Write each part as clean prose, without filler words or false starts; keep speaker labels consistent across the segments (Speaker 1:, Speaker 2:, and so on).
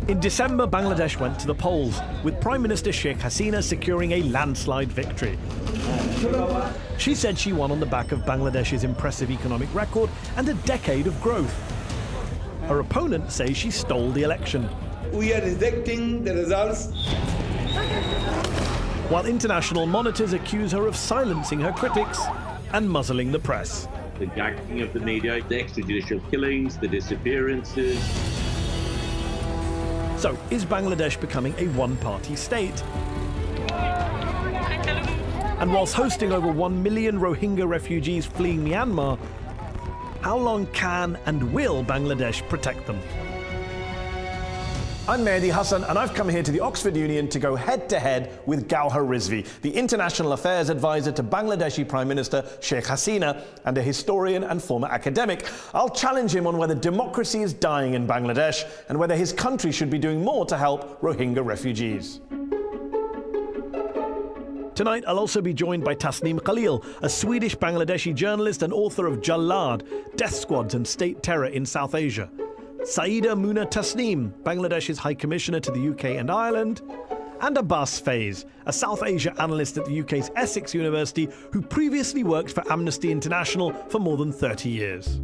Speaker 1: In December, Bangladesh went to the polls, with Prime Minister Sheikh Hasina securing a landslide victory. She said she won on the back of Bangladesh's impressive economic record and a decade of growth. Her opponent says she stole the election.
Speaker 2: We are rejecting the results.
Speaker 1: While international monitors accuse her of silencing her critics and muzzling the press.
Speaker 3: The gagging of the media, the extrajudicial killings, the disappearances.
Speaker 1: So, is Bangladesh becoming a one-party state? And whilst hosting over 1 million Rohingya refugees fleeing Myanmar, how long can and will Bangladesh protect them? I'm Mehdi Hasan, and I've come here to the Oxford Union to go head-to-head with Gowher Rizvi, the International Affairs Advisor to Bangladeshi Prime Minister Sheikh Hasina and a historian and former academic. I'll challenge him on whether democracy is dying in Bangladesh and whether his country should be doing more to help Rohingya refugees. Tonight, I'll also be joined by Tasneem Khalil, a Swedish-Bangladeshi journalist and author of Jallad, Death Squads and State Terror in South Asia. Saida Muna Tasneem, Bangladesh's High Commissioner to the UK and Ireland, and Abbas Faiz, a South Asia analyst at the UK's Essex University who previously worked for Amnesty International for more than 30 years.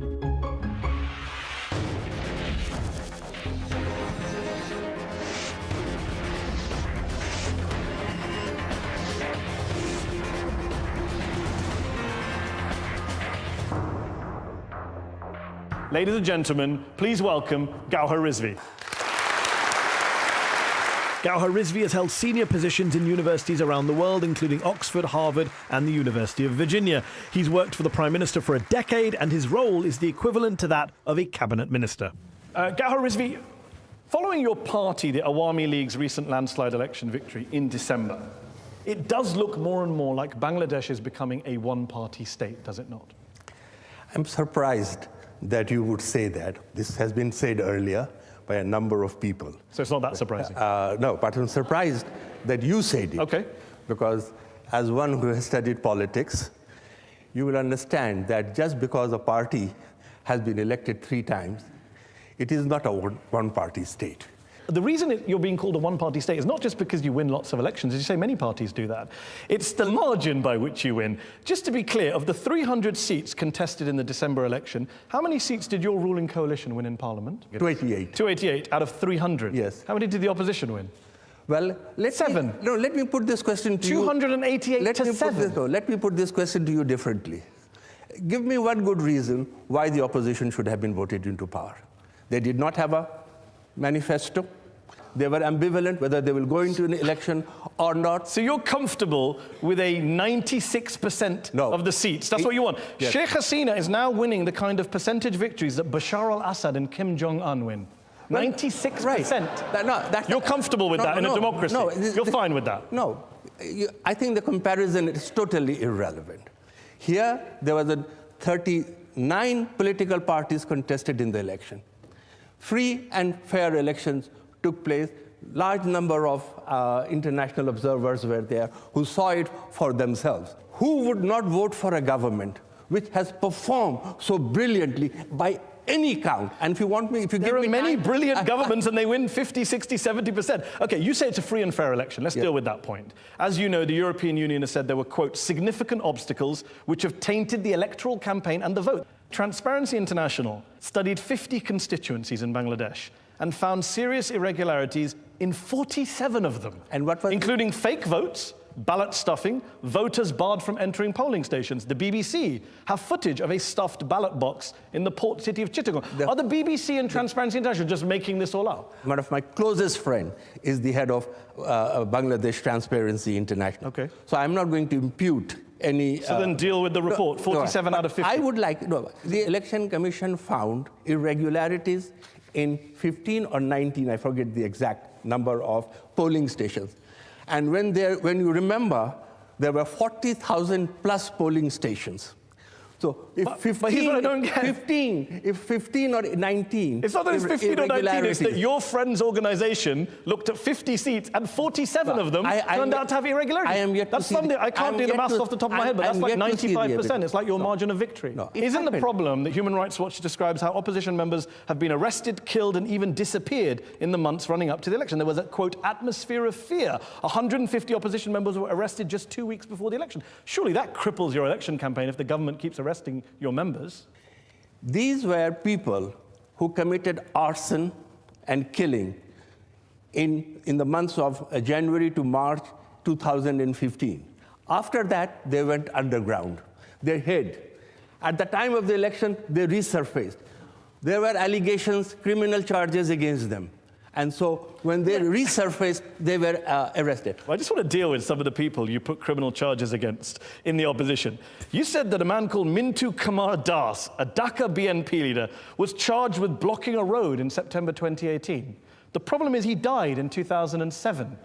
Speaker 1: Ladies and gentlemen, please welcome Gowher Rizvi. Gowher Rizvi has held senior positions in universities around the world, including Oxford, Harvard, and the University of Virginia. He's worked for the Prime Minister for a decade, and his role is the equivalent to that of a cabinet minister. Gowher Rizvi, following your party, the Awami League's recent landslide election victory in December, it does look more and more like Bangladesh is becoming a one-party state, does it not?
Speaker 4: I'm surprised that you would say that. This has been said earlier by a number of people.
Speaker 1: So it's not that surprising?
Speaker 4: No, but I'm surprised that you said it.
Speaker 1: Okay.
Speaker 4: Because as one who has studied politics, you will understand that just because a party has been elected 3 times, it is not a one-party state.
Speaker 1: The reason you're being called a one-party state is not just because you win lots of elections, as you say, many parties do that. It's the margin by which you win. Just to be clear, of the 300 seats contested in the December election, how many seats did your ruling coalition win in Parliament?
Speaker 4: 288.
Speaker 1: 288 out of 300?
Speaker 4: Yes.
Speaker 1: How many did the opposition win?
Speaker 4: Well, let me put this question to you.
Speaker 1: 288 to 7.
Speaker 4: Let me put this question to you differently. Give me one good reason why the opposition should have been voted into power. They did not have a manifesto. They were ambivalent whether they will go into an election or not.
Speaker 1: So you're comfortable with a 96% of the seats? That's what you want? Yes. Sheikh Hasina is now winning the kind of percentage victories that Bashar al-Assad and Kim Jong-un win. 96%.
Speaker 4: Right.
Speaker 1: You're comfortable with that in a democracy?
Speaker 4: No,
Speaker 1: you're fine with that?
Speaker 4: No. I think the comparison is totally irrelevant. Here, there was 39 political parties contested in the election. Free and fair elections took place. Large number of international observers were there who saw it for themselves. Who would not vote for a government which has performed so brilliantly by any count? And if you want me, if you give me...
Speaker 1: There are many brilliant governments and they win 50, 60, 70%. Okay, you say it's a free and fair election. Let's deal with that point. As you know, the European Union has said there were, quote, significant obstacles which have tainted the electoral campaign and the vote. Transparency International studied 50 constituencies in Bangladesh and found serious irregularities in 47 of them, including fake votes, ballot stuffing, voters barred from entering polling stations. The BBC have footage of a stuffed ballot box in the port city of Chittagong. Are the BBC and Transparency International just making this all up?
Speaker 4: One of my closest friends is the head of Bangladesh Transparency International. Okay. So I'm not going to impute any...
Speaker 1: So then deal with the report, 47 out of 50.
Speaker 4: I would like... No, the Election Commission found irregularities in 15 or 19, I forget the exact number of polling stations. And when you remember, there were 40,000 plus polling stations. So if
Speaker 1: But here's what I don't get.
Speaker 4: 15 or 19.
Speaker 1: It's not that it's 15 or 19, it's that
Speaker 4: irregularities.
Speaker 1: your friend's organization looked at 50 seats and 47 of them turned out to have irregularities.
Speaker 4: I am yet to
Speaker 1: That's
Speaker 4: see
Speaker 1: something,
Speaker 4: the-
Speaker 1: I can't
Speaker 4: I am
Speaker 1: do the
Speaker 4: yet
Speaker 1: maths
Speaker 4: to-
Speaker 1: off the top of my
Speaker 4: I-
Speaker 1: head, but
Speaker 4: I
Speaker 1: that's
Speaker 4: am
Speaker 1: like
Speaker 4: yet to see the
Speaker 1: 95%.
Speaker 4: evidence.
Speaker 1: It's like your margin of victory.
Speaker 4: No.
Speaker 1: Isn't the
Speaker 4: happened.
Speaker 1: problem that Human Rights Watch describes how opposition members have been arrested, killed, and even disappeared in the months running up to the election? There was a, quote, atmosphere of fear. 150 opposition members were arrested just 2 weeks before the election. Surely that cripples your election campaign if the government keeps arresting your members.
Speaker 4: These were people who committed arson and killing in the months of January to March 2015. After that, they went underground. They hid. At the time of the election, they resurfaced. There were allegations, criminal charges against them. And so when they resurfaced, they were arrested.
Speaker 1: Well, I just want to deal with some of the people you put criminal charges against in the opposition. You said that a man called Mintu Kumar Das, a Dhaka BNP leader, was charged with blocking a road in September 2018. The problem is he died in 2007.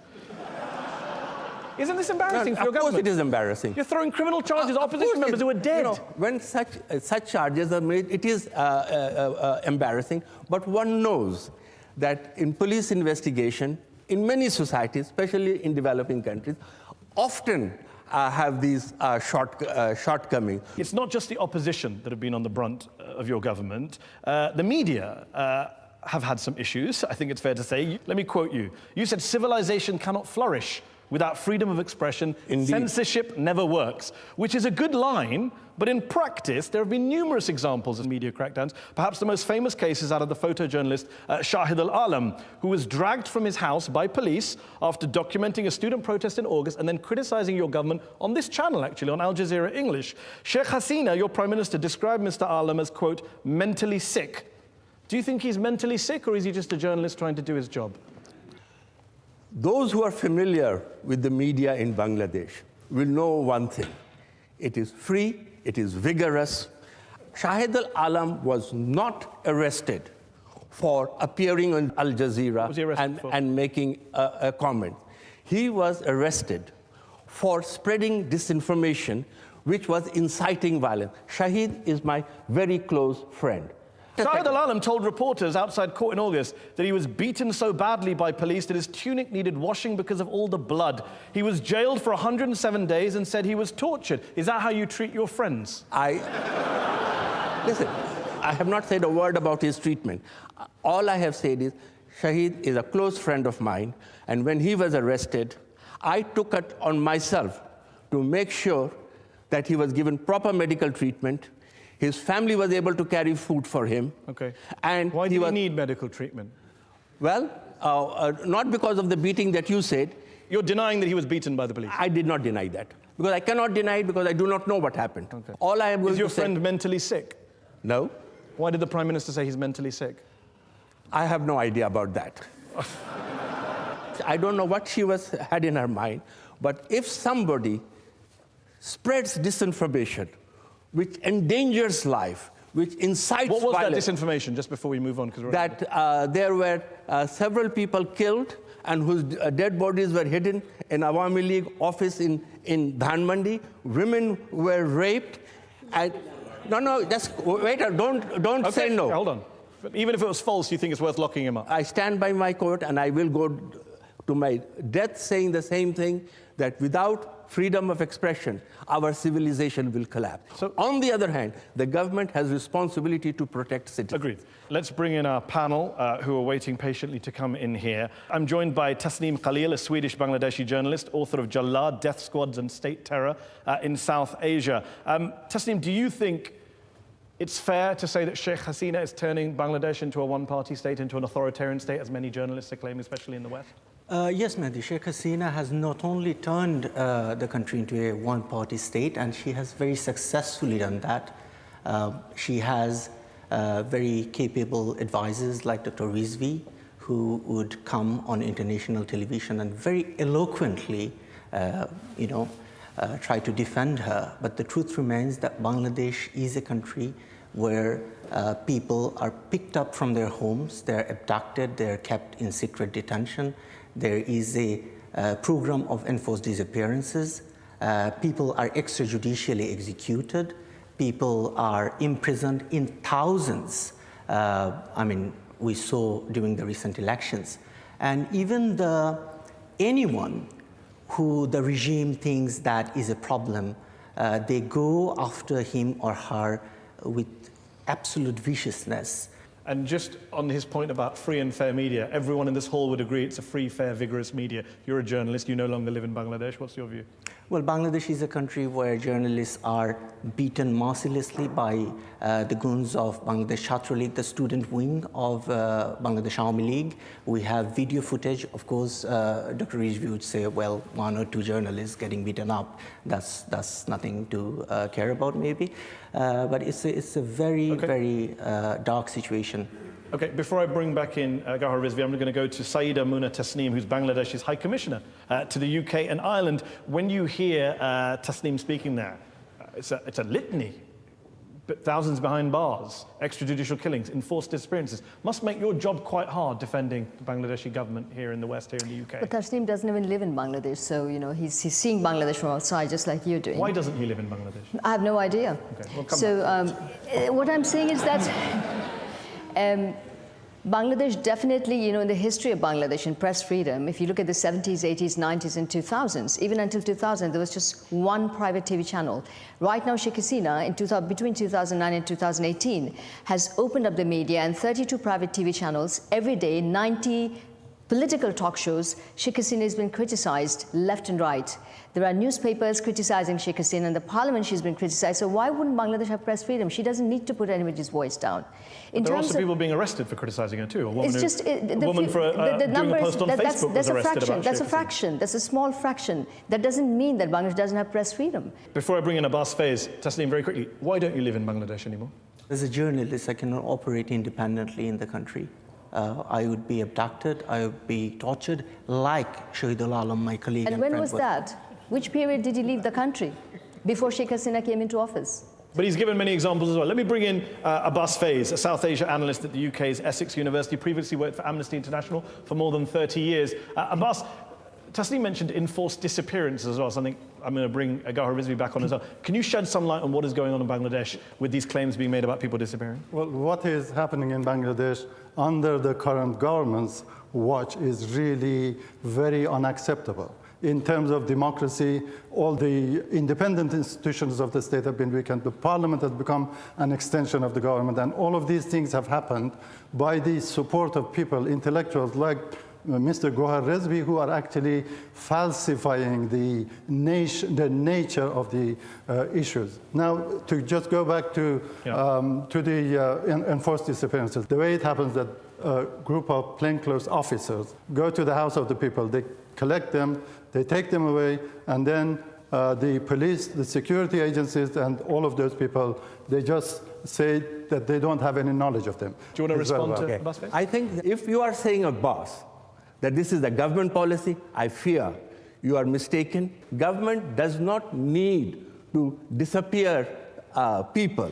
Speaker 1: Isn't this embarrassing for your government?
Speaker 4: Of course it is embarrassing.
Speaker 1: You're throwing criminal charges at opposition members who are dead.
Speaker 4: You know, when such charges are made, it is embarrassing. But one knows that in police investigation, in many societies, especially in developing countries, often have these shortcomings.
Speaker 1: It's not just the opposition that have been on the brunt of your government. The media have had some issues, I think it's fair to say. Let me quote you. You said civilization cannot flourish without freedom of expression.
Speaker 4: Indeed. Censorship
Speaker 1: never works, which is a good line, but in practice, there have been numerous examples of media crackdowns. Perhaps the most famous case is out of the photojournalist Shahid al-Alam, who was dragged from his house by police after documenting a student protest in August and then criticizing your government on this channel, actually, on Al Jazeera English. Sheikh Hasina, your prime minister, described Mr. Alam as, quote, mentally sick. Do you think he's mentally sick, or is he just a journalist trying to do his job?
Speaker 4: Those who are familiar with the media in Bangladesh will know one thing. It is free, it is vigorous. Shahid al-Alam was not arrested for appearing on Al Jazeera and making a comment. He was arrested for spreading disinformation, which was inciting violence. Shahid is my very close friend.
Speaker 1: Shahid al-Alam told reporters outside court in August that he was beaten so badly by police that his tunic needed washing because of all the blood. He was jailed for 107 days and said he was tortured. Is that how you treat your friends?
Speaker 4: Listen, I have not said a word about his treatment. All I have said is Shahid is a close friend of mine, and when he was arrested, I took it on myself to make sure that he was given proper medical treatment. His family was able to carry food for him.
Speaker 1: Okay.
Speaker 4: And
Speaker 1: why did he need medical treatment?
Speaker 4: Well, not because of the beating that you said.
Speaker 1: You're denying that he was beaten by the police?
Speaker 4: I did not deny that. Because I cannot deny it because I do not know what happened.
Speaker 1: Okay.
Speaker 4: All I am going to say...
Speaker 1: Is your friend mentally sick?
Speaker 4: No.
Speaker 1: Why did the Prime Minister say he's mentally sick?
Speaker 4: I have no idea about that. I don't know what she had in her mind, but if somebody spreads disinformation, which endangers life, which incites violence...
Speaker 1: What was that disinformation, just before we move on?
Speaker 4: That there were several people killed and whose dead bodies were hidden in Awami League office in Dhanmandi. Women were raped. And, no, just wait, don't say no.
Speaker 1: Hold on. But even if it was false, you think it's worth locking him up?
Speaker 4: I stand by my court, and I will go to my death saying the same thing, that without freedom of expression, our civilization will collapse. So, on the other hand, the government has responsibility to protect citizens.
Speaker 1: Agreed. Let's bring in our panel, who are waiting patiently to come in here. I'm joined by Tasneem Khalil, a Swedish-Bangladeshi journalist, author of Jallad, Death Squads and State Terror in South Asia. Tasneem, do you think it's fair to say that Sheikh Hasina is turning Bangladesh into a one-party state, into an authoritarian state, as many journalists are claiming, especially in the West?
Speaker 5: Yes, Mehdi. Sheikh Hasina has not only turned the country into a one-party state, and she has very successfully done that. She has very capable advisors like Dr. Rizvi, who would come on international television and very eloquently, try to defend her. But the truth remains that Bangladesh is a country where people are picked up from their homes, they're abducted, they're kept in secret detention. There is a program of enforced disappearances. People are extrajudicially executed. people are imprisoned in thousands. We saw during the recent elections. And even anyone who the regime thinks that is a problem, they go after him or her with absolute viciousness.
Speaker 1: And just on his point about free and fair media, everyone in this hall would agree it's a free, fair, vigorous media. You're a journalist, you no longer live in Bangladesh. What's your view?
Speaker 5: Well, Bangladesh is a country where journalists are beaten mercilessly by the goons of Bangladesh Chhatra League, the student wing of Bangladesh Awami League. We have video footage. Of course, Dr. Rizvi would say, well, 1 or 2 journalists getting beaten up. That's nothing to care about, maybe. But it's a very, very dark situation.
Speaker 1: Okay, before I bring back in Gowher Rizvi, I'm going to go to Saeeda Muna Tasneem, who's Bangladesh's High Commissioner to the UK and Ireland. When you hear Tasneem speaking there, it's a litany. But thousands behind bars, extrajudicial killings, enforced disappearances. Must make your job quite hard defending the Bangladeshi government here in the West, here in the UK.
Speaker 6: But Tasneem doesn't even live in Bangladesh, so he's seeing Bangladesh from outside, just like you're doing.
Speaker 1: Why doesn't he live in Bangladesh?
Speaker 6: I have no idea.
Speaker 1: Okay, we'll come back.
Speaker 6: What I'm saying is that Bangladesh definitely, in the history of Bangladesh and press freedom, if you look at the 70s, 80s, 90s, and 2000s, even until 2000, there was just one private TV channel. Right now, Sheikh Hasina, between 2009 and 2018, has opened up the media and 32 private TV channels every day, 90 political talk shows. Sheikh Hasina has been criticized left and right. There are newspapers criticizing Sheikh Hasina, and the parliament she's been criticized. So why wouldn't Bangladesh have press freedom? She doesn't need to put anybody's voice down.
Speaker 1: There are also people being arrested for criticizing her too. A woman,
Speaker 6: it's just,
Speaker 1: doing a post on Facebook was arrested about
Speaker 6: That's a fraction. That's a small fraction. That doesn't mean that Bangladesh doesn't have press freedom.
Speaker 1: Before I bring in Abbas Faiz, Tasneem, very quickly, why don't you live in Bangladesh anymore?
Speaker 5: As a journalist, I cannot operate independently in the country. I would be abducted, I would be tortured, like Shahidul Alam, my colleague.
Speaker 6: And when was that? Which period did he leave the country? Before Sheikh Hasina came into office?
Speaker 1: But he's given many examples as well. Let me bring in Abbas Faiz, a South Asia analyst at the UK's Essex University, previously worked for Amnesty International for more than 30 years. Abbas, Tasneem mentioned enforced disappearances as well, something I'm going to bring Gowher Rizvi back on as well. Can you shed some light on what is going on in Bangladesh with these claims being made about people disappearing?
Speaker 7: Well, what is happening in Bangladesh under the current government's watch is really very unacceptable. In terms of democracy, all the independent institutions of the state have been weakened. The parliament has become an extension of the government, and all of these things have happened by the support of people, intellectuals like Mr. Gowher Rizvi, who are actually falsifying the nature of the issues. Now, to just go back to the enforced disappearances, the way it happens that a group of plainclothes officers go to the house of the people, they collect them, they take them away, and then the police, the security agencies, and all of those people, they just say that they don't have any knowledge of them.
Speaker 1: Do you want to respond to Abbas Faiz?
Speaker 4: I think if you are saying, Abbas, that this is the government policy, I fear you are mistaken. Government does not need to disappear people.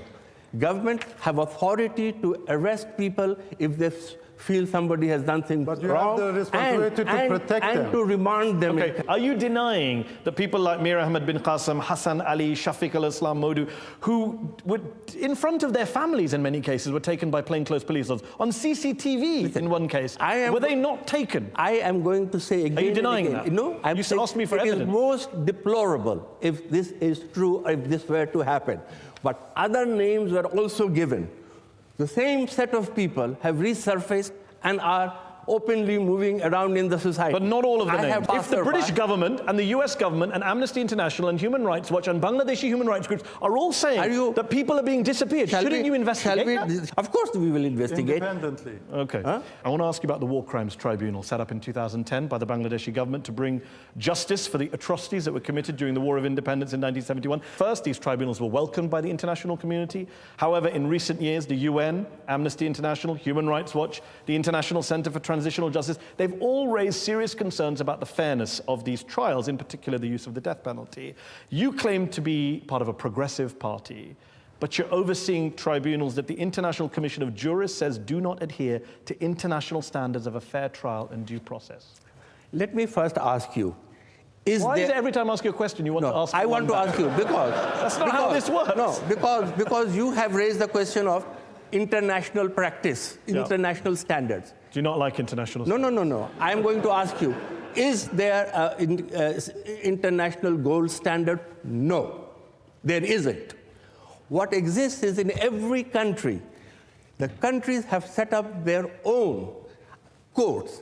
Speaker 4: Government have authority to arrest people if they feel somebody has done things wrong.
Speaker 7: But you have the responsibility to protect them.
Speaker 4: And to remand them.
Speaker 1: Okay. Are you denying that people like Mir Ahmed bin Qasim, Hassan Ali, Shafiq al-Islam Modu, who would, in front of their families in many cases, were taken by plainclothes police officers, on CCTV in one case, were they not taken?
Speaker 4: I am going to say again.
Speaker 1: Are you denying
Speaker 4: and again,
Speaker 1: that?
Speaker 4: No, I'm
Speaker 1: you
Speaker 4: saying
Speaker 1: asked me for
Speaker 4: it
Speaker 1: evidence.
Speaker 4: is most deplorable if this is true, if this were to happen. But other names were also given. The same set of people have resurfaced and are openly moving around in the society.
Speaker 1: But not all of the names. If the British
Speaker 4: by.
Speaker 1: government and the US government and Amnesty International and Human Rights Watch and Bangladeshi human rights groups are all saying that people are being disappeared, shouldn't you investigate that?
Speaker 4: Of course we will investigate.
Speaker 7: Independently.
Speaker 1: Okay. Huh? I want to ask you about the War Crimes Tribunal set up in 2010 by the Bangladeshi government to bring justice for the atrocities that were committed during the War of Independence in 1971. First, these tribunals were welcomed by the international community. However, in recent years, the UN, Amnesty International, Human Rights Watch, the International Center for Transitional Justice, they've all raised serious concerns about the fairness of these trials, in particular the use of the death penalty. You claim to be part of a progressive party, but you're overseeing tribunals that the International Commission of Jurists says do not adhere to international standards of a fair trial and due process.
Speaker 4: Let me first ask you,
Speaker 1: Why is it every time I ask you a question you want to ask?
Speaker 4: I want to ask you because
Speaker 1: that's not how this works.
Speaker 4: No, because you have raised the question of international practice, international standards.
Speaker 1: Do you not like international?
Speaker 4: No. I am going to ask you: is there an international gold standard? No, there isn't. What exists is in every country. The countries have set up their own courts,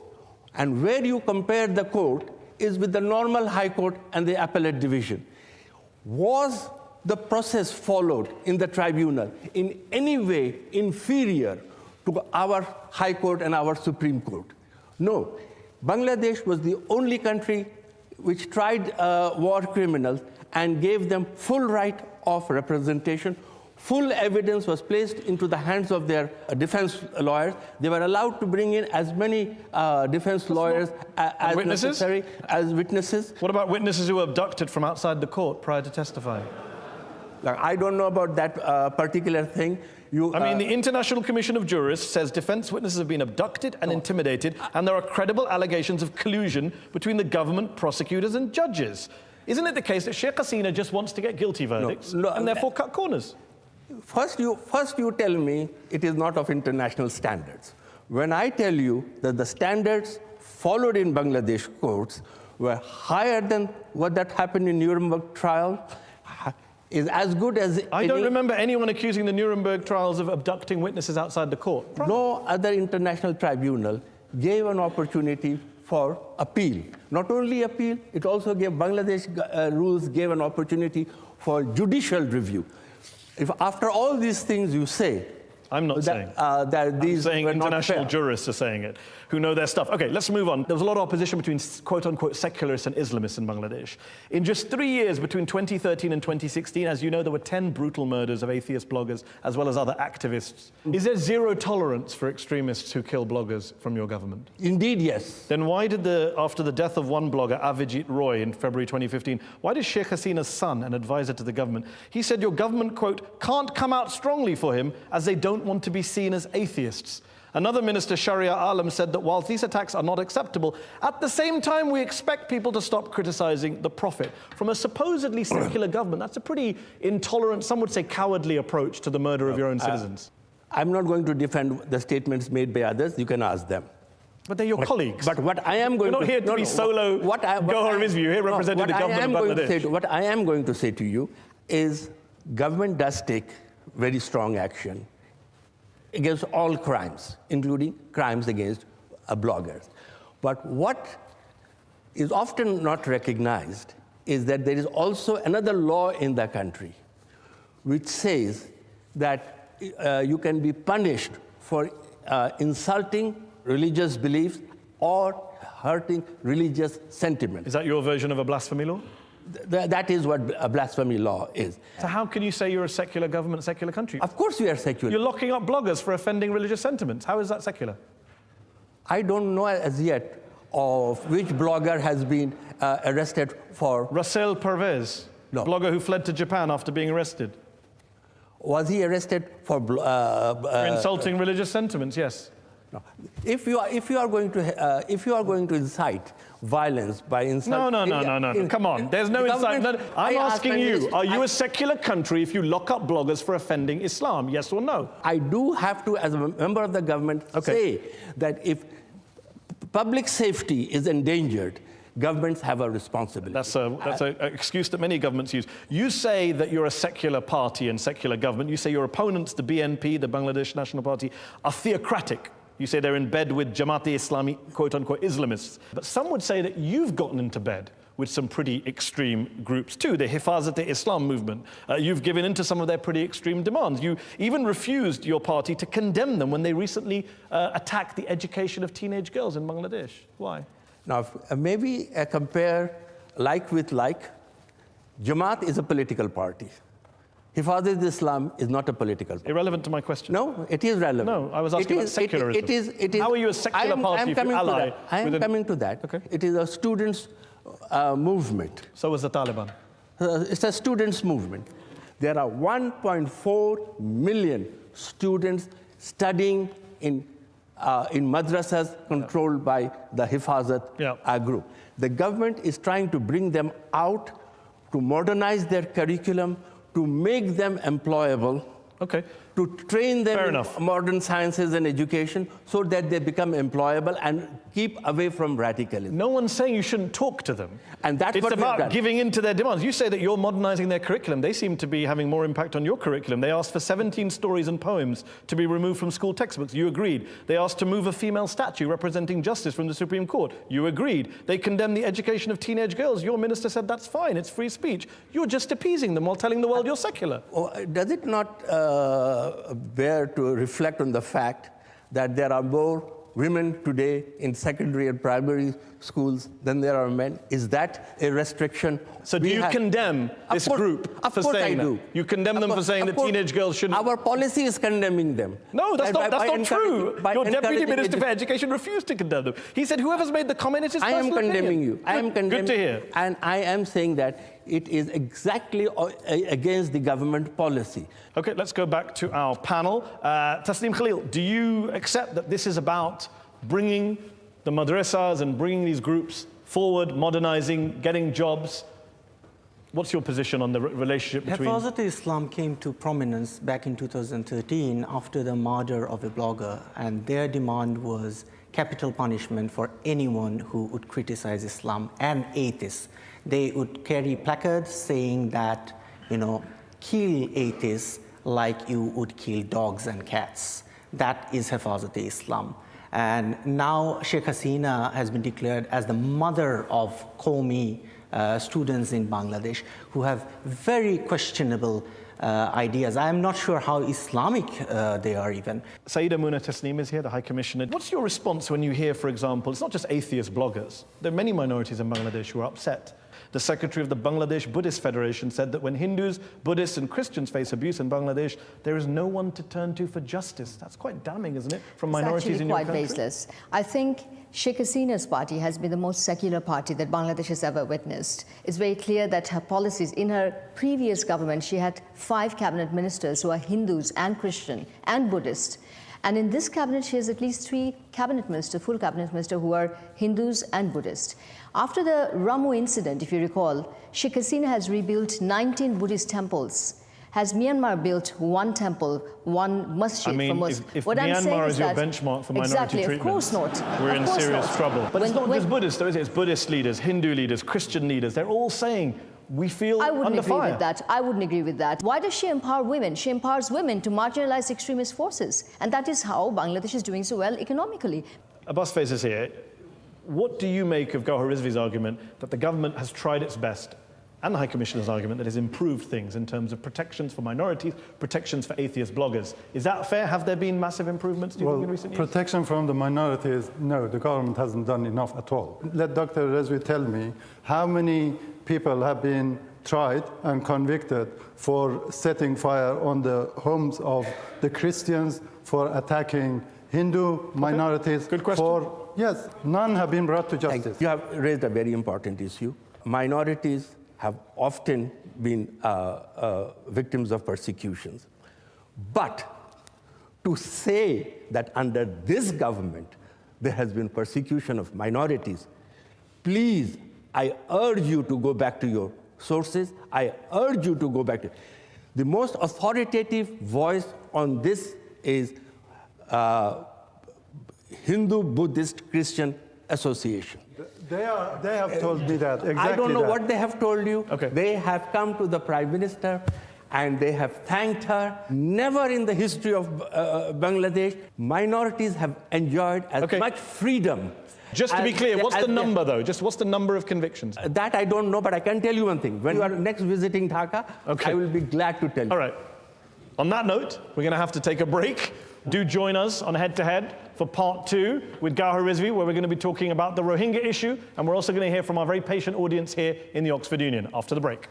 Speaker 4: and where you compare the court is with the normal high court and the appellate division. Was the process followed in the tribunal in any way inferior to our high court and our Supreme Court? No. Bangladesh was the only country which tried war criminals and gave them full right of representation. Full evidence was placed into the hands of their defense lawyers. They were allowed to bring in as many defense lawyers as necessary as witnesses.
Speaker 1: What about witnesses who were abducted from outside the court prior to testifying?
Speaker 4: I don't know about that particular thing.
Speaker 1: The International Commission of Jurists says defense witnesses have been abducted and intimidated, and there are credible allegations of collusion between the government, prosecutors, and judges. Isn't it the case that Sheikh Hasina just wants to get guilty verdicts and therefore cut corners?
Speaker 4: First you tell me it is not of international standards. When I tell you that the standards followed in Bangladesh courts were higher than what that happened in Nuremberg trial, is as good as
Speaker 1: I don't remember anyone accusing the Nuremberg trials of abducting witnesses outside the court.
Speaker 4: No other international tribunal gave an opportunity for appeal. Not only appeal, it also gave Bangladesh rules gave an opportunity for judicial review. If after all these things you say,
Speaker 1: I'm not saying
Speaker 4: that these
Speaker 1: I'm saying
Speaker 4: were
Speaker 1: international
Speaker 4: not fair.
Speaker 1: jurists are saying it, who know their stuff. Okay, let's move on. There was a lot of opposition between quote-unquote secularists and Islamists in Bangladesh. In just 3 years, between 2013 and 2016, as you know, there were 10 brutal murders of atheist bloggers, as well as other activists. Is there zero tolerance for extremists who kill bloggers from your government?
Speaker 4: Indeed, yes.
Speaker 1: Then why did after the death of one blogger, Avijit Roy, in February 2015, why did Sheikh Hasina's son, an advisor to the government, he said your government, quote, can't come out strongly for him as they don't want to be seen as atheists. Another minister, Sharia Alam, said that while these attacks are not acceptable, at the same time we expect people to stop criticizing the Prophet. From a supposedly secular government, that's a pretty intolerant, some would say cowardly approach to the murder of your own citizens.
Speaker 4: I'm not going to defend the statements made by others. You can ask them.
Speaker 1: But they're your colleagues.
Speaker 4: But what I am going
Speaker 1: You're not here to be solo Gowher Rizvi. You're here representing the government of Bangladesh.
Speaker 4: What I am going to say to you is government does take very strong action against all crimes, including crimes against bloggers. But what is often not recognized is that there is also another law in the country which says that you can be punished for insulting religious beliefs or hurting religious sentiments.
Speaker 1: Is that your version of a blasphemy law?
Speaker 4: That is what a blasphemy law is.
Speaker 1: So how can you say you're a secular government, secular country?
Speaker 4: Of course we are secular.
Speaker 1: You're locking up bloggers for offending religious sentiments. How is that secular?
Speaker 4: I don't know as yet of which blogger has been arrested for...
Speaker 1: Russell Pervez,
Speaker 4: no.
Speaker 1: Blogger who fled to Japan after being arrested.
Speaker 4: Was he arrested for...
Speaker 1: for insulting religious sentiments, yes.
Speaker 4: No. If you are going to incite violence by inciting...
Speaker 1: No. Come on. There's no incitement. I'm asking you, are you a secular country if you lock up bloggers for offending Islam? Yes or no?
Speaker 4: I do have to, as a member of the government, say that if public safety is endangered, governments have a responsibility.
Speaker 1: That's an excuse that many governments use. You say that you're a secular party and secular government. You say your opponents, the BNP, the Bangladesh National Party, are theocratic. You say they're in bed with Jamaat-e-Islami, quote-unquote, Islamists. But some would say that you've gotten into bed with some pretty extreme groups too, the Hifazat-e-Islam movement. You've given in to some of their pretty extreme demands. You even refused your party to condemn them when they recently attacked the education of teenage girls in Bangladesh. Why?
Speaker 4: Now, maybe compare like with like. Jamaat is a political party. Hifazat-e-Islam is not a political party.
Speaker 1: Irrelevant to my question.
Speaker 4: No, it is relevant.
Speaker 1: No, I was asking about secularism.
Speaker 4: It is.
Speaker 1: How are you a secular party if you ally?
Speaker 4: I am coming to that.
Speaker 1: Okay.
Speaker 4: It is a students' movement.
Speaker 1: So was the Taliban.
Speaker 4: It's a students' movement. There are 1.4 million students studying in in madrasas controlled by the Hifazat group. The government is trying to bring them out, to modernize their curriculum, to make them employable, to train them in modern sciences and education so that they become employable and keep away from radicalism.
Speaker 1: No one's saying you shouldn't talk to them.
Speaker 4: And that's
Speaker 1: it's
Speaker 4: what
Speaker 1: about giving in to their demands. You say that you're modernizing their curriculum. They seem to be having more impact on your curriculum. They asked for 17 stories and poems to be removed from school textbooks. You agreed. They asked to move a female statue representing justice from the Supreme Court. You agreed. They condemned the education of teenage girls. Your minister said that's fine. It's free speech. You're just appeasing them while telling the world you're secular.
Speaker 4: Does it not bear to reflect on the fact that there are more women today in secondary and primary schools than there are men? Is that a restriction?
Speaker 1: So do you condemn this group for saying that? You condemn them for saying that teenage girls shouldn't...
Speaker 4: Our policy is condemning them.
Speaker 1: No, that's not true. Your Deputy Minister for Education refused to condemn them. He said whoever's made the comment is his personal opinion.
Speaker 4: I am condemning you. I am condemning.
Speaker 1: Good to hear.
Speaker 4: And I am saying that it is exactly against the government policy.
Speaker 1: Okay, let's go back to our panel. Tasneem Khalil, do you accept that this is about bringing the madrasas and bringing these groups forward, modernizing, getting jobs? What's your position on the relationship between...
Speaker 5: Hifazat Islam came to prominence back in 2013 after the murder of a blogger, and their demand was capital punishment for anyone who would criticize Islam and atheists. They would carry placards saying that, kill atheists like you would kill dogs and cats. That is Hifazat Islam. And now Sheikh Hasina has been declared as the mother of Qawmi students in Bangladesh who have very questionable ideas. I am not sure how Islamic they are even.
Speaker 1: Saeeda Muna Tasneem is here, the High Commissioner. What's your response when you hear, for example, it's not just atheist bloggers. There are many minorities in Bangladesh who are upset. The secretary of the Bangladesh Buddhist Federation said that when Hindus, Buddhists and Christians face abuse in Bangladesh, there is no one to turn to for justice. That's quite damning, isn't it, from minorities in your country?
Speaker 6: It's actually quite baseless. I think Sheikh Hasina's party has been the most secular party that Bangladesh has ever witnessed. It's very clear that her policies, in her previous government, she had 5 cabinet ministers who are Hindus and Christian and Buddhist. And in this cabinet, she has at least 3 cabinet ministers, full cabinet ministers, who are Hindus and Buddhist. After the Ramu incident, if you recall, Sheikh Hasina has rebuilt 19 Buddhist temples. Has Myanmar built 1 temple, 1 masjid for Muslims?
Speaker 1: If Myanmar is your benchmark for minority treatment,
Speaker 6: of course not.
Speaker 1: We're in serious trouble. But it's not just Buddhists, though, is it? It's Buddhist leaders, Hindu leaders, Christian leaders. They're all saying, we feel under fire.
Speaker 6: I wouldn't agree with that. I wouldn't agree with that. Why does she empower women? She empowers women to marginalize extremist forces. And that is how Bangladesh is doing so well economically.
Speaker 1: Abbas Faiz is here. What do you make of Gowher Rizvi's argument that the government has tried its best, and the High Commissioner's argument that has improved things in terms of protections for minorities, protections for atheist bloggers? Is that fair? Have there been massive improvements, do you think, in recent years?
Speaker 7: Protection from the minorities, no, the government hasn't done enough at all. Let Dr. Rizvi tell me how many people have been tried and convicted for setting fire on the homes of the Christians, for attacking Hindu minorities.
Speaker 1: Good question.
Speaker 7: Yes, none have been brought to justice.
Speaker 4: You have raised a very important issue. Minorities have often been victims of persecutions. But to say that under this government there has been persecution of minorities, please, I urge you to go back to your sources. I urge you to go back to... The most authoritative voice on this is Hindu, Buddhist, Christian Association.
Speaker 7: They have told me that, exactly.
Speaker 4: I don't know what they have told you.
Speaker 1: Okay.
Speaker 4: They have come to the Prime Minister and they have thanked her. Never in the history of Bangladesh, minorities have enjoyed as much freedom.
Speaker 1: Just to be clear, what's the number, though? Just what's the number of convictions?
Speaker 4: That I don't know, but I can tell you one thing. When you are next visiting Dhaka, I will be glad to tell you.
Speaker 1: All right. On that note, we're going to have to take a break. Do join us on Head to Head for part 2 with Gowher Rizvi, where we're going to be talking about the Rohingya issue, and we're also going to hear from our very patient audience here in the Oxford Union after the break.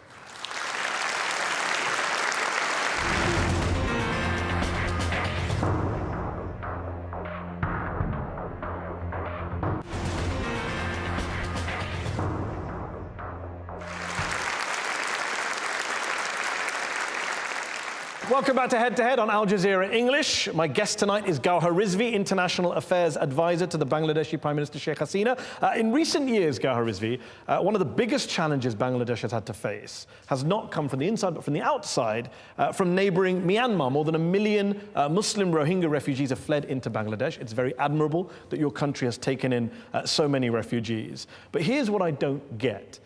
Speaker 1: Welcome back to Head on Al Jazeera English. My guest tonight is Gowher Rizvi, International Affairs Advisor to the Bangladeshi Prime Minister Sheikh Hasina. In recent years, Gowher Rizvi, one of the biggest challenges Bangladesh has had to face has not come from the inside, but from the outside, from neighbouring Myanmar. More than 1 million Muslim Rohingya refugees have fled into Bangladesh. It's very admirable that your country has taken in so many refugees. But here's what I don't get.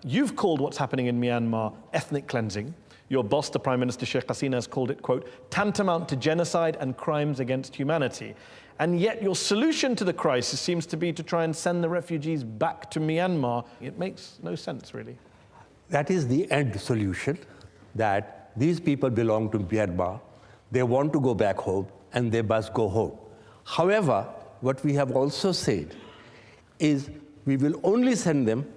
Speaker 1: You've called what's happening in Myanmar ethnic cleansing. Your boss, the Prime Minister Sheikh Hasina, has called it, quote, tantamount to genocide and crimes against humanity. And yet your solution to the crisis seems to be to try and send the refugees back to Myanmar. It makes no sense, really.
Speaker 4: That is the end solution, that these people belong to Myanmar. They want to go back home, and they must go home. However, what we have also said is we will only send them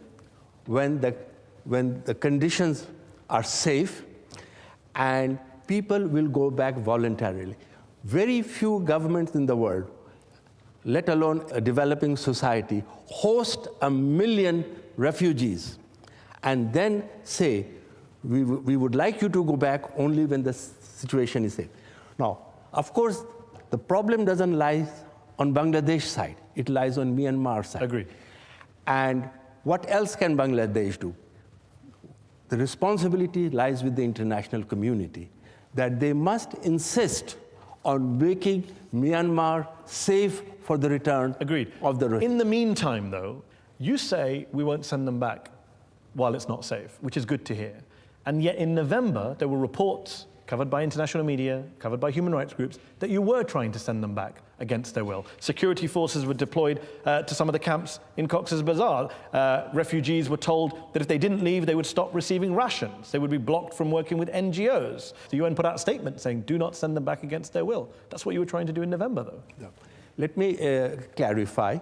Speaker 4: when the conditions are safe and people will go back voluntarily. Very few governments in the world, let alone a developing society, host 1 million refugees and then say, we would like you to go back only when the situation is safe. Now, of course, the problem doesn't lie on Bangladesh side. It lies on Myanmar side.
Speaker 1: Agreed.
Speaker 4: And what else can Bangladesh do? The responsibility lies with the international community, that they must insist on making Myanmar safe for the return
Speaker 1: Agreed.
Speaker 4: of the Rohingya.
Speaker 1: In the meantime, though, you say we won't send them back while it's not safe, which is good to hear. And yet in November, there were reports covered by international media, covered by human rights groups, that you were trying to send them back against their will. Security forces were deployed to some of the camps in Cox's Bazar. Refugees were told that if they didn't leave, they would stop receiving rations. They would be blocked from working with NGOs. The UN put out a statement saying, do not send them back against their will. That's what you were trying to do in November, though.
Speaker 4: No. Let me clarify.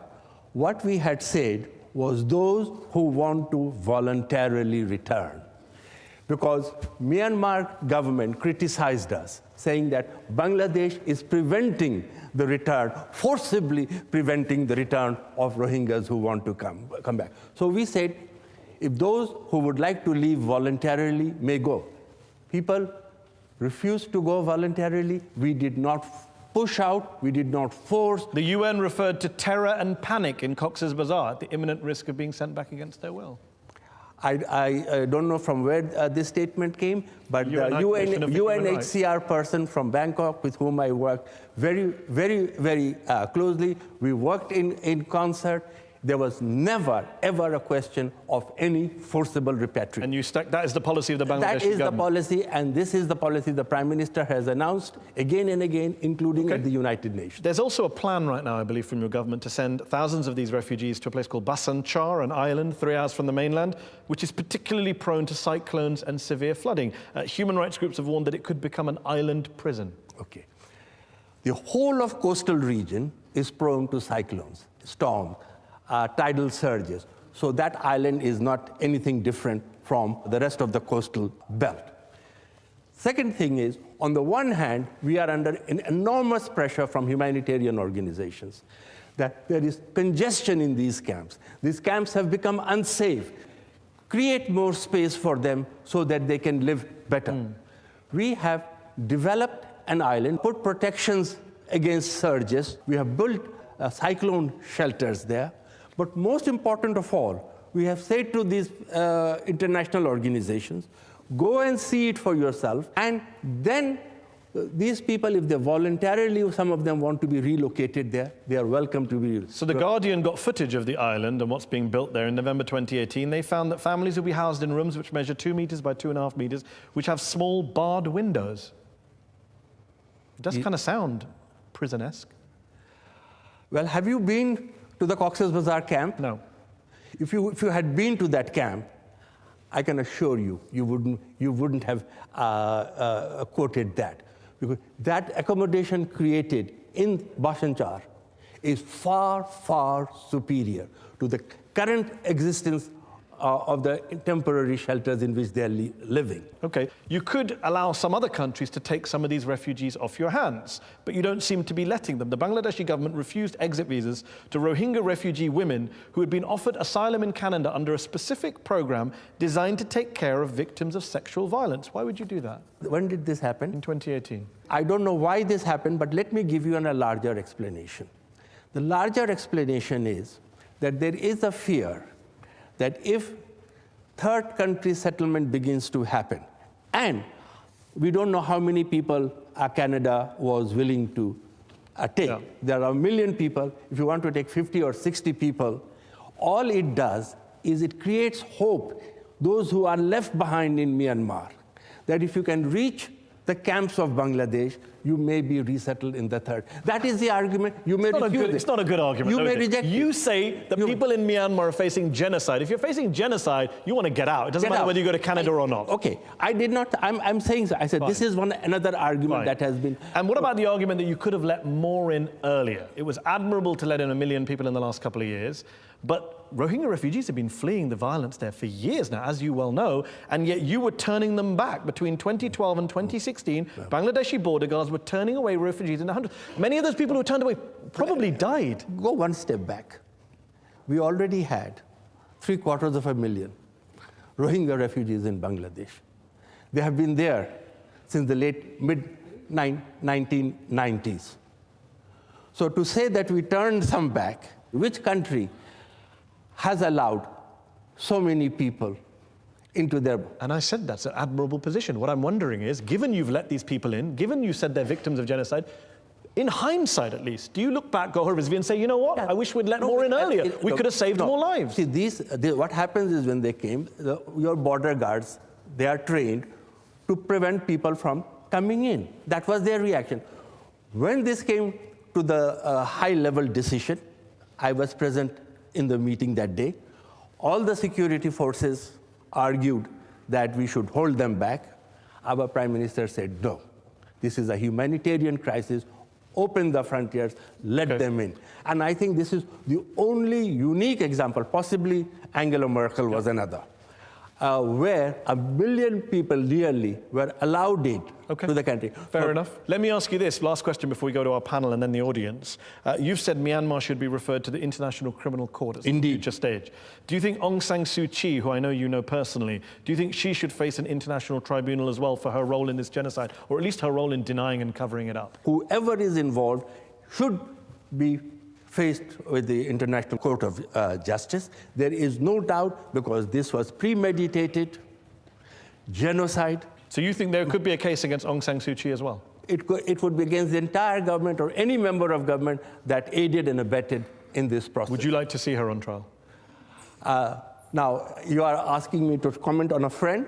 Speaker 4: What we had said was those who want to voluntarily return. Because Myanmar government criticized us, saying that Bangladesh is preventing the return, forcibly preventing the return of Rohingyas who want to come back. So we said, if those who would like to leave voluntarily may go. People refused to go voluntarily. We did not push out, we did not force.
Speaker 1: The UN referred to terror and panic in Cox's Bazar at the imminent risk of being sent back against their will.
Speaker 4: I don't know from where this statement came, but the UNHCR person from Bangkok with whom I worked very closely, we worked in concert. There was never, ever a question of any forcible repatriation.
Speaker 1: And you stuck, that is the policy of the Bangladeshi government?
Speaker 4: That is the policy, and this is the policy the Prime Minister has announced again and again, including at the United Nations.
Speaker 1: There's also a plan right now, I believe, from your government to send thousands of these refugees to a place called Bhasan Char, an island 3 hours from the mainland, which is particularly prone to cyclones and severe flooding. Human rights groups have warned that it could become an island prison.
Speaker 4: Okay. The whole of coastal region is prone to cyclones, storms, tidal surges. So that island is not anything different from the rest of the coastal belt. Second thing is, on the one hand, we are under an enormous pressure from humanitarian organizations, that there is congestion in these camps. These camps have become unsafe. Create more space for them so that they can live better. We have developed an island, put protections against surges. We have built cyclone shelters there. But most important of all, we have said to these international organizations, go and see it for yourself, and then these people, if they voluntarily, some of them want to be relocated there, they are welcome to be relocated.
Speaker 1: So The Guardian got footage of the island and what's being built there in November 2018. They found that families will be housed in rooms which measure 2 meters by 2.5 meters, which have small barred windows. It does kind of sound prison-esque.
Speaker 4: Well, have you been to the Cox's Bazar camp?
Speaker 1: No.
Speaker 4: If you had been to that camp, I can assure you, you wouldn't have quoted that. Because that accommodation created in Bhasan Char is far, far superior to the current existence of the temporary shelters in which they are living.
Speaker 1: Okay, you could allow some other countries to take some of these refugees off your hands, but you don't seem to be letting them. The Bangladeshi government refused exit visas to Rohingya refugee women who had been offered asylum in Canada under a specific program designed to take care of victims of sexual violence. Why would you do that?
Speaker 4: When did this happen?
Speaker 1: In 2018.
Speaker 4: I don't know why this happened, but let me give you a larger explanation. The larger explanation is that there is a fear that if third country settlement begins to happen, and we don't know how many people Canada was willing to take.
Speaker 1: Yeah.
Speaker 4: There are 1 million people. If you want to take 50 or 60 people, all it does is it creates hope, those who are left behind in Myanmar, that if you can reach the camps of Bangladesh, you may be resettled in the third. That is the argument. You may refuse it.
Speaker 1: It's not a good argument.
Speaker 4: You may reject it.
Speaker 1: You say that people in Myanmar are facing genocide. If you're facing genocide, you want to get out. It doesn't matter whether you go to Canada or not.
Speaker 4: Okay, I did not. I'm saying so. I said this is another argument that has been.
Speaker 1: And what about the argument that you could have let more in earlier? It was admirable to let in 1 million people in the last couple of years, but Rohingya refugees have been fleeing the violence there for years now, as you well know, and yet you were turning them back. Between 2012 and 2016, Bangladeshi border guards were turning away refugees in the hundreds. Many of those people who turned away probably died.
Speaker 4: Go one step back. We already had 750,000 Rohingya refugees in Bangladesh. They have been there since the mid-1990s. So to say that we turned some back, which country has allowed so many people into their...
Speaker 1: And I said that's an admirable position. What I'm wondering is, given you've let these people in, given you said they're victims of genocide, in hindsight at least, do you look back, Gowher Rizvi, and say, you know what, I wish we'd let more in earlier. We could have saved more lives.
Speaker 4: See, what happens is when they came, your border guards, they are trained to prevent people from coming in. That was their reaction. When this came to the high-level decision, I was present in the meeting that day. All the security forces argued that we should hold them back. Our Prime Minister said, no, this is a humanitarian crisis. Open the frontiers, let them in. And I think this is the only unique example, possibly Angela Merkel was another, where 1 billion people nearly were allowed in to the country.
Speaker 1: Fair enough. Let me ask you this, last question before we go to our panel and then the audience. You've said Myanmar should be referred to the International Criminal Court at some future stage. Do you think Aung San Suu Kyi, who I know you know personally, do you think she should face an international tribunal as well for her role in this genocide, or at least her role in denying and covering it up?
Speaker 4: Whoever is involved should be faced with the International Court of Justice. There is no doubt, because this was premeditated genocide.
Speaker 1: So you think there could be a case against Aung San Suu Kyi as well?
Speaker 4: It would be against the entire government or any member of government that aided and abetted in this process.
Speaker 1: Would you like to see her on trial?
Speaker 4: Now, you are asking me to comment on a friend,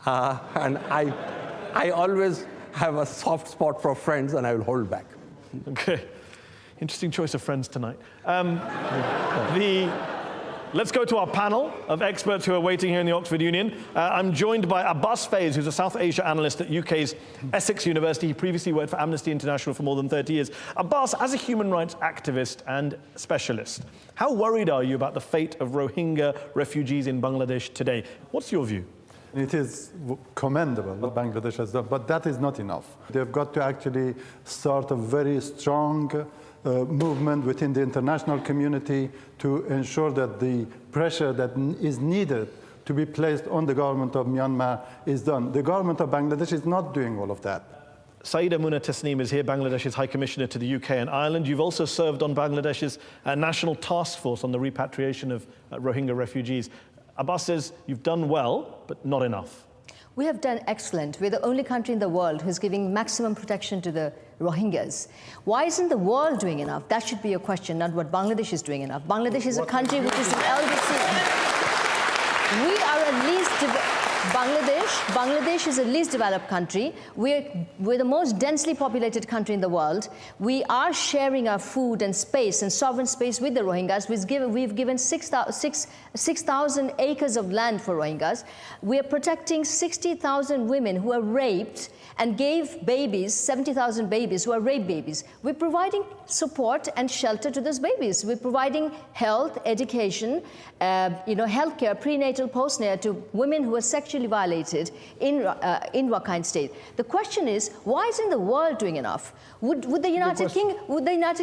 Speaker 4: and I always have a soft spot for friends, and I will hold back.
Speaker 1: Okay. Interesting choice of friends tonight. Let's go to our panel of experts who are waiting here in the Oxford Union. I'm joined by Abbas Faiz, who's a South Asia analyst at UK's Essex University. He previously worked for Amnesty International for more than 30 years. Abbas, as a human rights activist and specialist, how worried are you about the fate of Rohingya refugees in Bangladesh today? What's your view?
Speaker 7: It is commendable what Bangladesh has done, but that is not enough. They've got to actually start a very strong movement within the international community to ensure that the pressure that is needed to be placed on the government of Myanmar is done. The government of Bangladesh is not doing all of that.
Speaker 1: Saida Muna Tasneem is here, Bangladesh's High Commissioner to the UK and Ireland. You've also served on Bangladesh's National Task Force on the repatriation of Rohingya refugees. Abbas says you've done well, but not enough.
Speaker 6: We have done excellent. We're the only country in the world who's giving maximum protection to the Rohingyas. Why isn't the world doing enough? That should be your question, not what Bangladesh is doing enough. Bangladesh is a country which is an LDC. We are at least Bangladesh is the least developed country. We're the most densely populated country in the world. We are sharing our food and space and sovereign space with the Rohingyas. We've given 6,000 acres of land for Rohingyas. We are protecting 60,000 women who are raped and gave babies, 70,000 babies who are rape babies. We're providing support and shelter to those babies. We're providing health, education, healthcare, prenatal, postnatal to women who are sexually violated in Rakhine State. The question is, why isn't the world doing enough? Would the United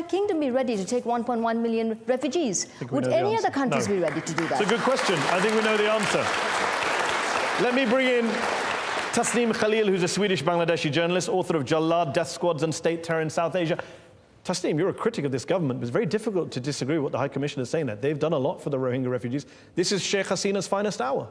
Speaker 6: Kingdom be ready to take 1.1 million refugees? Would any other countries be ready to do that?
Speaker 1: It's a good question. I think we know the answer. Let me bring in Tasneem Khalil, who's a Swedish-Bangladeshi journalist, author of Jallad, Death Squads and State Terror in South Asia. Tasneem, you're a critic of this government. It's very difficult to disagree with what the High Commissioner is saying there. They've done a lot for the Rohingya refugees. This is Sheikh Hasina's finest hour.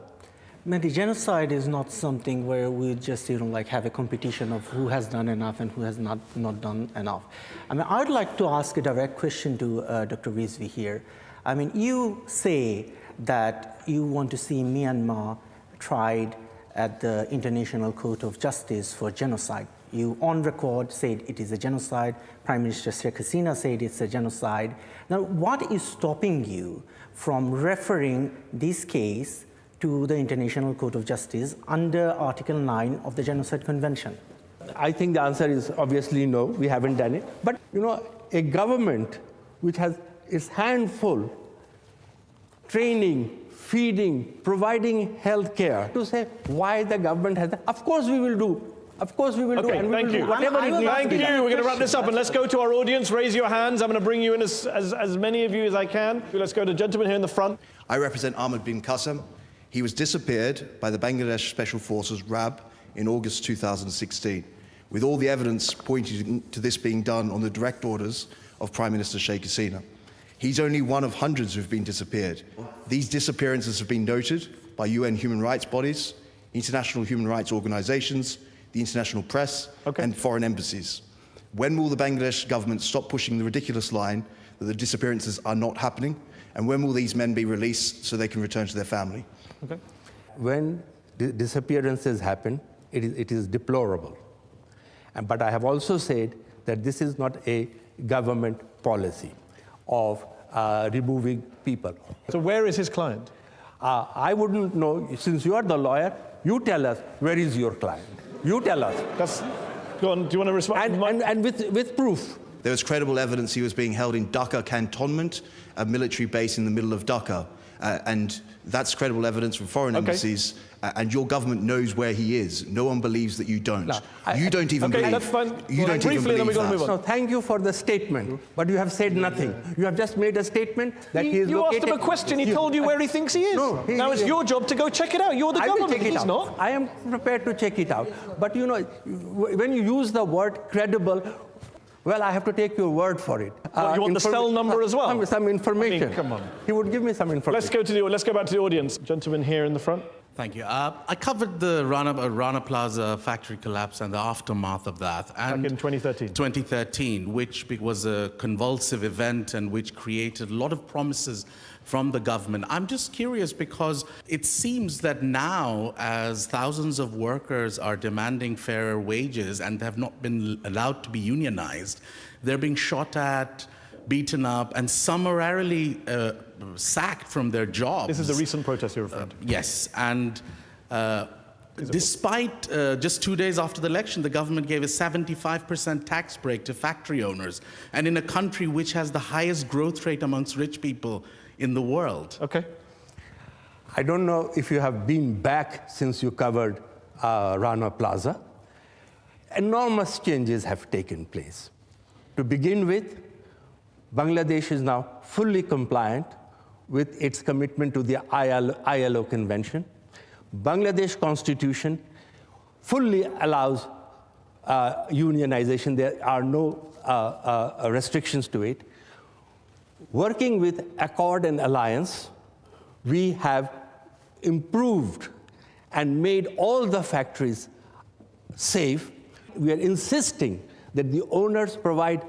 Speaker 5: Mehdi, genocide is not something where we just have a competition of who has done enough and who has not done enough. I mean, I'd like to ask a direct question to Dr. Rizvi here. I mean, you say that you want to see Myanmar tried at the International Court of Justice for genocide. You, on record, said it is a genocide. Prime Minister Sheikh Hasina said it's a genocide. Now, what is stopping you from referring this case to the International Court of Justice under Article 9 of the Genocide Convention?
Speaker 4: I think the answer is obviously no, we haven't done it. But, a government which has its hand full, training, feeding, providing health care, to say why the government has, of course we will do. Of course we will do. And
Speaker 1: thank you.
Speaker 4: Whatever it needs
Speaker 1: Thank
Speaker 4: to be
Speaker 1: you.
Speaker 4: done.
Speaker 1: We're going to wrap this up and let's go to our audience. Raise your hands. I'm going to bring you in as many of you as I can. Let's go to the gentleman here in the front.
Speaker 8: I represent Ahmed bin Qasim. He was disappeared by the Bangladesh Special Forces RAB in August 2016, with all the evidence pointing to this being done on the direct orders of Prime Minister Sheikh Hasina. He's only one of hundreds who've been disappeared. These disappearances have been noted by UN human rights bodies, international human rights organizations, the international press, and foreign embassies. When will the Bangladesh government stop pushing the ridiculous line that the disappearances are not happening? And when will these men be released so they can return to their family?
Speaker 4: When disappearances happen, it is deplorable. But I have also said that this is not a government policy of removing people.
Speaker 1: So where is his client?
Speaker 4: I wouldn't know. Since you are the lawyer, you tell us, where is your client? You tell us.
Speaker 1: Go on, do you want to respond?
Speaker 4: And with proof.
Speaker 8: There was credible evidence he was being held in Dhaka cantonment, a military base in the middle of Dhaka. And that's credible evidence from foreign embassies. And your government knows where he is. No one believes that you don't. You don't even believe.
Speaker 1: That's fine.
Speaker 8: You don't even believe that.
Speaker 4: So thank you for the statement, but you have said nothing. You have just made a statement that he is
Speaker 1: You
Speaker 4: located.
Speaker 1: asked him a question. He told you where he thinks he is.
Speaker 4: No,
Speaker 1: now it's your job to go check it out. You're the government.
Speaker 4: Check it
Speaker 1: He's
Speaker 4: out.
Speaker 1: not.
Speaker 4: I am prepared to check it out. But when you use the word credible, well, I have to take your word for it.
Speaker 1: You want the cell number as well?
Speaker 4: Some information.
Speaker 1: I mean, come on.
Speaker 4: He would give me some information.
Speaker 1: Let's go back to the audience. Gentleman here in the front.
Speaker 9: Thank you. I covered the Rana Plaza factory collapse and the aftermath of that. And
Speaker 1: back in 2013.
Speaker 9: 2013, which was a convulsive event and which created a lot of promises from the government. I'm just curious because it seems that now, as thousands of workers are demanding fairer wages and have not been allowed to be unionized, they're being shot at, beaten up, and summarily sacked from their jobs.
Speaker 1: This is the recent protest you're referring to.
Speaker 9: Yes, and despite just 2 days after the election, the government gave a 75% tax break to factory owners, and in a country which has the highest growth rate amongst rich people in the world.
Speaker 1: Okay.
Speaker 4: I don't know if you have been back since you covered Rana Plaza. Enormous changes have taken place. To begin with, Bangladesh is now fully compliant with its commitment to the ILO Convention. Bangladesh Constitution fully allows unionization. There are no restrictions to it. Working with Accord and Alliance, we have improved and made all the factories safe. We are insisting that the owners provide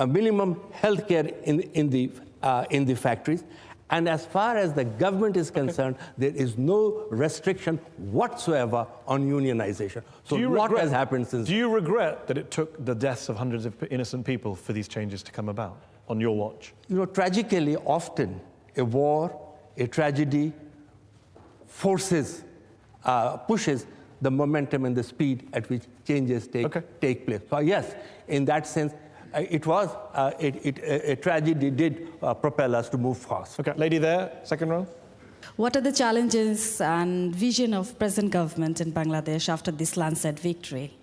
Speaker 4: minimum health care in the factories, And as far as the government is concerned, there is no restriction whatsoever on unionization. So what has happened since?
Speaker 1: Do you regret that it took the deaths of hundreds of innocent people for these changes to come about on your watch?
Speaker 4: You know, tragically, often a war, a tragedy pushes the momentum and the speed at which changes take place. So yes, in that sense, a tragedy did propel us to move fast.
Speaker 1: Okay, lady there, second row.
Speaker 10: What are the challenges and vision of present government in Bangladesh after this landslide victory?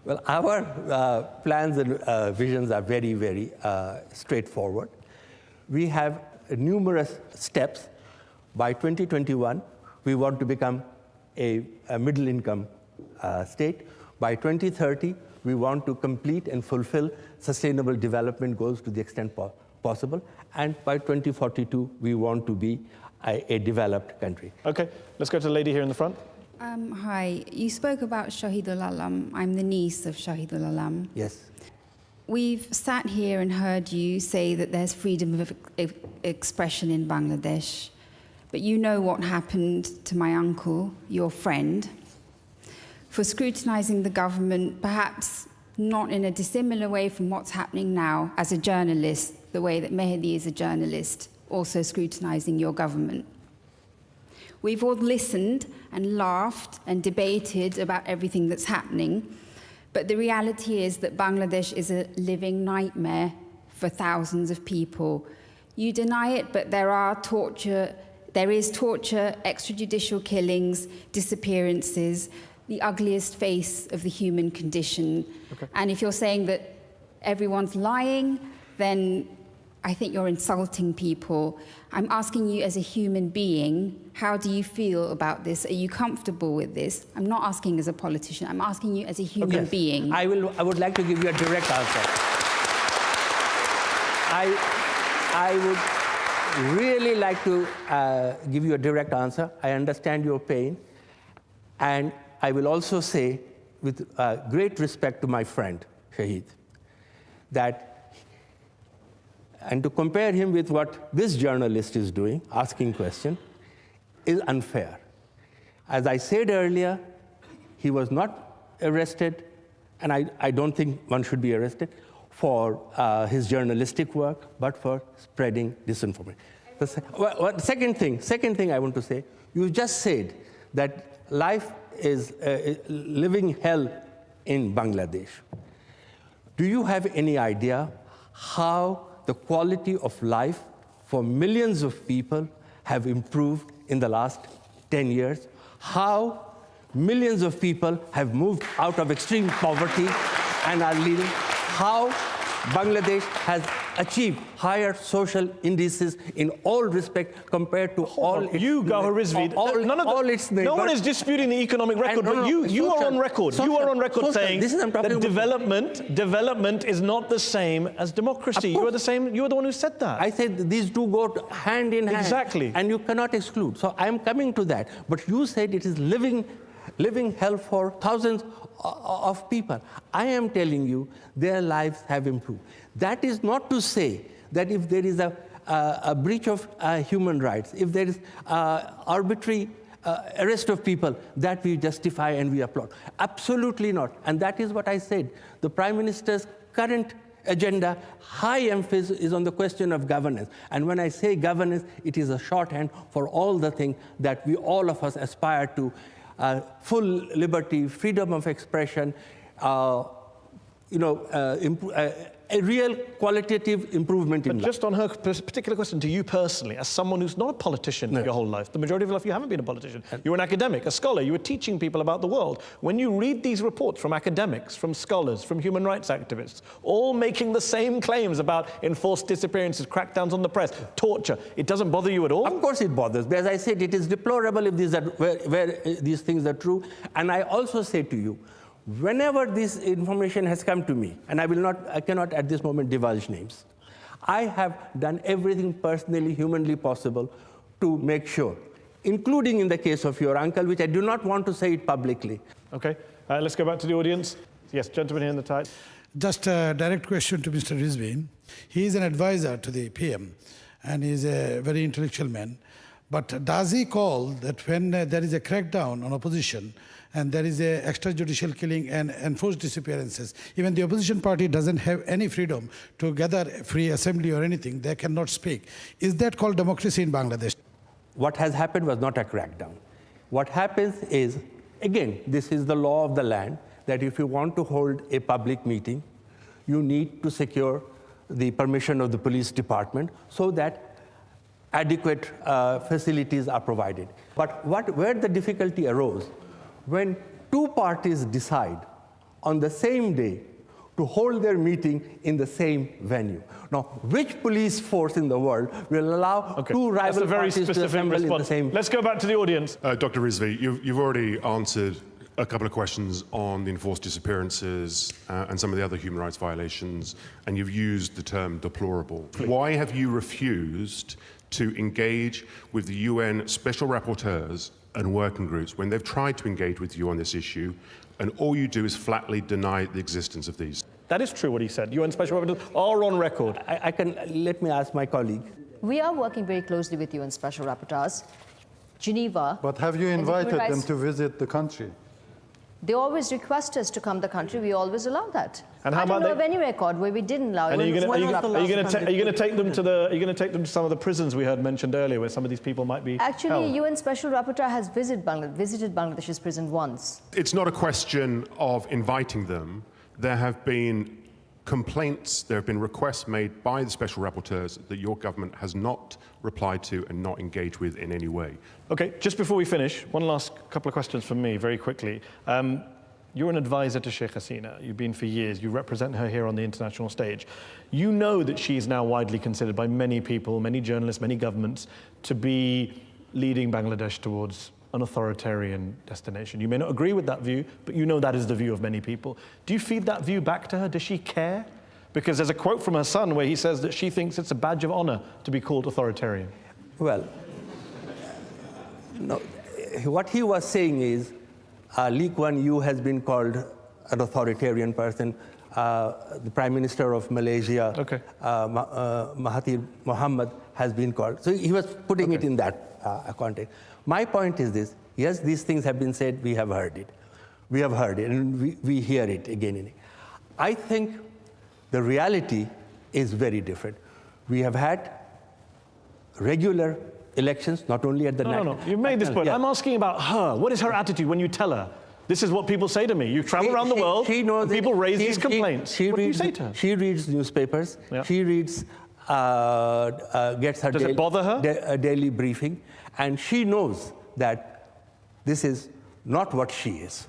Speaker 4: Well, our plans and visions are very, very straightforward. We have numerous steps. By 2021, we want to become a middle-income state. By 2030, we want to complete and fulfill sustainable development goals to the extent possible. And by 2042, we want to be a developed country.
Speaker 1: Okay, let's go to the lady here in the front.
Speaker 11: Hi, you spoke about Shahidul Alam. I'm the niece of Shahidul Alam.
Speaker 4: Yes.
Speaker 11: We've sat here and heard you say that there's freedom of expression in Bangladesh, but you know what happened to my uncle, your friend, for scrutinizing the government, perhaps not in a dissimilar way from what's happening now as a journalist, the way that Mehdi is a journalist, also scrutinizing your government. We've all listened and laughed and debated about everything that's happening, but the reality is that Bangladesh is a living nightmare for thousands of people. You deny it, but there is torture, extrajudicial killings, disappearances, the ugliest face of the human condition. Okay. And if you're saying that everyone's lying, then I think you're insulting people. I'm asking you as a human being, how do you feel about this? Are you comfortable with this? I'm not asking as a politician, I'm asking you as a human being.
Speaker 4: I would like to give you a direct answer. I would really like to give you a direct answer. I understand your pain. And I will also say, with great respect to my friend, Shahid, that, and to compare him with what this journalist is doing, asking questions, is unfair. As I said earlier, he was not arrested, and I don't think one should be arrested for his journalistic work, but for spreading disinformation. Second thing I want to say, you just said that life is living hell in Bangladesh. Do you have any idea how the quality of life for millions of people have improved in the last 10 years? How millions of people have moved out of extreme poverty and are living? How Bangladesh has achieved higher social indices in all respect compared to all its
Speaker 1: Gowher Rizvi,
Speaker 4: its neighbors.
Speaker 1: No one is disputing the economic record, but you are on record. You are on record saying that development is not the same as democracy. You are the one who said that.
Speaker 4: I said these two go hand in hand.
Speaker 1: Exactly.
Speaker 4: And you cannot exclude. So I am coming to that. But you said it is living hell for thousands of people. I am telling you, their lives have improved. That is not to say that if there is a breach of human rights, if there is arbitrary arrest of people, that we justify and we applaud. Absolutely not. And that is what I said. The Prime Minister's current agenda, high emphasis is on the question of governance. And when I say governance, it is a shorthand for all the things that all of us aspire to. Full liberty, freedom of expression, a real qualitative improvement in life.
Speaker 1: Just on her particular question to you personally, as someone who's not a politician your whole life, the majority of your life you haven't been a politician. You're an academic, a scholar, you were teaching people about the world. When you read these reports from academics, from scholars, from human rights activists, all making the same claims about enforced disappearances, crackdowns on the press, torture, it doesn't bother you at all?
Speaker 4: Of course it bothers. As I said, it is deplorable if where these things are true. And I also say to you, whenever this information has come to me, and I cannot at this moment divulge names, I have done everything personally, humanly possible to make sure, including in the case of your uncle, which I do not want to say it publicly.
Speaker 1: Okay, let's go back to the audience. Yes, gentleman here in the tie.
Speaker 12: Just a direct question to Mr. Rizvi. He is an advisor to the PM. and he's a very intellectual man. But does he call that when there is a crackdown on opposition and there is a extrajudicial killing and enforced disappearances, even the opposition party doesn't have any freedom to gather free assembly or anything, they cannot speak. Is that called democracy in Bangladesh?
Speaker 4: What has happened was not a crackdown. What happens is, again, this is the law of the land, that if you want to hold a public meeting, you need to secure the permission of the police department so that adequate facilities are provided. But where the difficulty arose, when two parties decide on the same day to hold their meeting in the same venue. Now, which police force in the world will allow two rival parties to assemble in the same?
Speaker 1: Let's go back to the audience.
Speaker 13: Dr. Rizvi, you've already answered a couple of questions on the enforced disappearances and some of the other human rights violations, and you've used the term deplorable. Why have you refused to engage with the UN special rapporteurs and working groups when they've tried to engage with you on this issue, and all you do is flatly deny the existence of these?
Speaker 1: That is true what he said. UN special rapporteurs are on record.
Speaker 4: Let me ask my colleague.
Speaker 6: We are working very closely with UN special rapporteurs. Geneva.
Speaker 7: But have you invited them to visit the country?
Speaker 6: They always request us to come to the country. We always allow that.
Speaker 1: And how
Speaker 6: I don't
Speaker 1: about
Speaker 6: know of any record where we didn't allow it.
Speaker 1: And are you going to take them to some of the prisons we heard mentioned earlier, where some of these people might be
Speaker 6: Actually,
Speaker 1: held?
Speaker 6: UN Special Rapporteur has visited Bangladesh's prison once.
Speaker 13: It's not a question of inviting them. There have been complaints, there have been requests made by the special rapporteurs that your government has not replied to and not engaged with in any way.
Speaker 1: Okay, just before we finish, one last couple of questions from me, very quickly. You're an advisor to Sheikh Hasina. You've been for years. You represent her here on the international stage. You know that she is now widely considered by many people, many journalists, many governments, to be leading Bangladesh towards an authoritarian destination. You may not agree with that view, but you know that is the view of many people. Do you feed that view back to her? Does she care? Because there's a quote from her son where he says that she thinks it's a badge of honor to be called authoritarian.
Speaker 4: Well, no, what he was saying is, Lee Kuan Yew has been called an authoritarian person. The Prime Minister of Malaysia, Mahathir Mohamad, has been called. So he was putting it in that context. My point is this: yes, these things have been said. We have heard it. We have heard it, and we hear it again and again. I think the reality is very different. We have had regular elections, not only at the
Speaker 1: No, you made this point. Yeah. I'm asking about her. What is her attitude when you tell her? This is what people say to me. You travel around the world, and people raise these complaints. What do you say to her?
Speaker 4: She reads newspapers. Yeah. She reads, gets her
Speaker 1: Does it bother her?
Speaker 4: Daily briefing, and she knows that this is not what she is.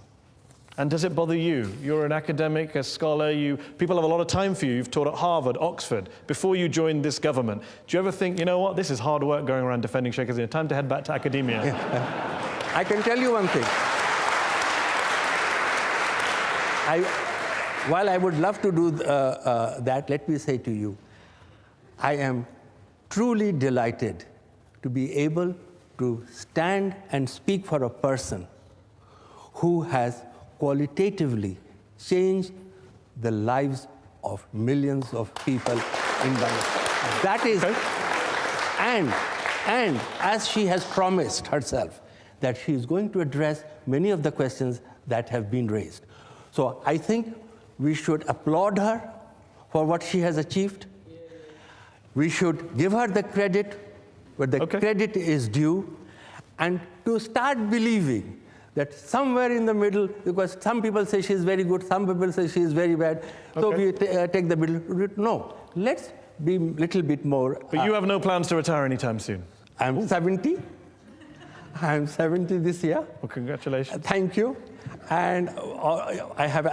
Speaker 1: And does it bother you? You're an academic, a scholar. People have a lot of time for you. You've taught at Harvard, Oxford. Before you joined this government, do you ever think, you know what, this is hard work going around defending Sheikh Hasina. Time to head back to academia.
Speaker 4: I can tell you one thing. While I would love to do that, let me say to you, I am truly delighted to be able to stand and speak for a person who has qualitatively changed the lives of millions of people in Bangladesh. That is, and as she has promised herself, that she is going to address many of the questions that have been raised. So I think we should applaud her for what she has achieved. We should give her the credit where the credit is due, and to start believing that somewhere in the middle, because some people say she's very good, some people say she's very bad, so we take the middle. No, let's be a little bit more.
Speaker 1: But you have no plans to retire anytime soon?
Speaker 4: I'm 70. I'm 70 this year.
Speaker 1: Well, congratulations.
Speaker 4: Thank you. And I have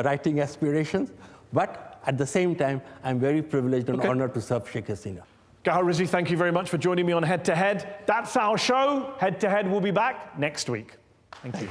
Speaker 4: writing aspirations, but at the same time, I'm very privileged and honored to serve Sheikh Hasina.
Speaker 1: Gowher Rizvi, thank you very much for joining me on Head to Head. That's our show. Head to Head will be back next week. Thank you.